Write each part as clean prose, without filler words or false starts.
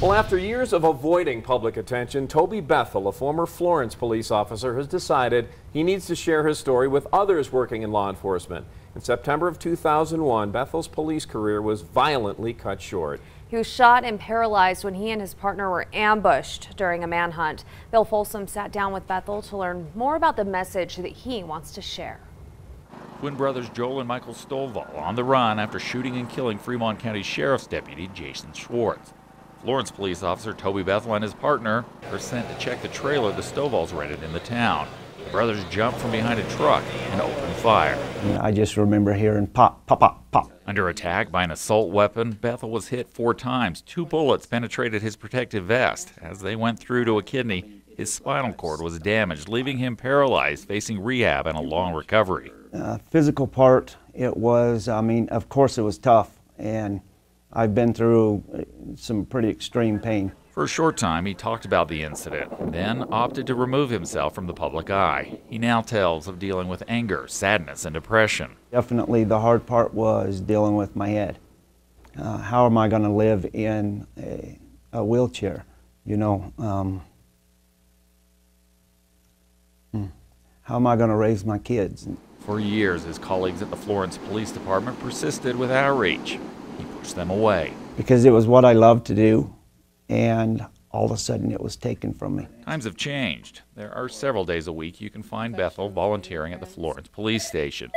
Well, after years of avoiding public attention, Toby Bethel, a former Florence police officer, has decided he needs to share his story with others working in law enforcement. In September of 2001, Bethel's police career was violently cut short. He was shot and paralyzed when he and his partner were ambushed during a manhunt. Bill Folsom sat down with Bethel to learn more about the message that he wants to share. Twin brothers Joel and Michael Stovall on the run after shooting and killing Fremont County Sheriff's Deputy Jason Schwartz. Florence police officer Toby Bethel and his partner were sent to check the trailer the Stovalls rented in the town. The brothers jumped from behind a truck and opened fire. I just remember hearing pop, pop, pop, pop. Under attack by an assault weapon, Bethel was hit 4 times. 2 bullets penetrated his protective vest. As they went through to a kidney, his spinal cord was damaged, leaving him paralyzed, facing rehab and a long recovery. Physical part, it was, of course it was tough, and I've been through some pretty extreme pain. For a short time, he talked about the incident, then opted to remove himself from the public eye. He now tells of dealing with anger, sadness, and depression. Definitely the hard part was dealing with my head. How am I going to live in a wheelchair? You know, how am I going to raise my kids? For years, his colleagues at the Florence Police Department persisted with outreach. He pushed them away. Because it was what I loved to do, and all of a sudden it was taken from me. Times have changed. There are several days a week you can find Bethel volunteering at the Florence Police Station.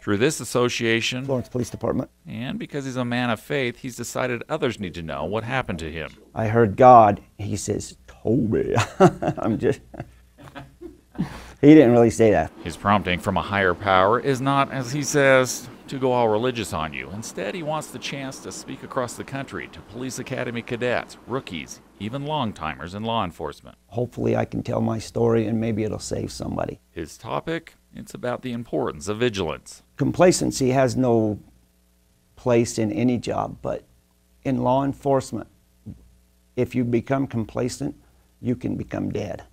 Through this association, Florence Police Department, and because he's a man of faith, he's decided others need to know what happened to him. I heard God, he says, Toby. He didn't really say that. His prompting from a higher power is not, as he says, to go all religious on you. Instead, he wants the chance to speak across the country to police academy cadets, rookies, even long-timers in law enforcement. Hopefully I can tell my story and maybe it'll save somebody. His topic, it's about the importance of vigilance. Complacency has no place in any job, but in law enforcement, if you become complacent, you can become dead.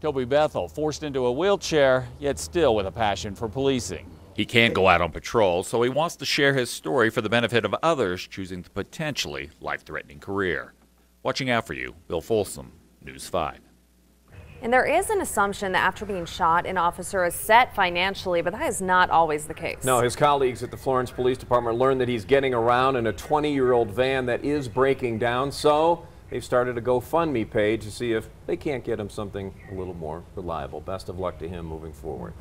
Toby Bethel, forced into a wheelchair, yet still with a passion for policing. He can't go out on patrol, so he wants to share his story for the benefit of others choosing the potentially life-threatening career. Watching out for you, Bill Folsom, News 5. And there is an assumption that after being shot, an officer is set financially, but that is not always the case. No, his colleagues at the Florence Police Department learned that he's getting around in a 20-year-old van that is breaking down, so they've started a GoFundMe page to see if they can't get him something a little more reliable. Best of luck to him moving forward.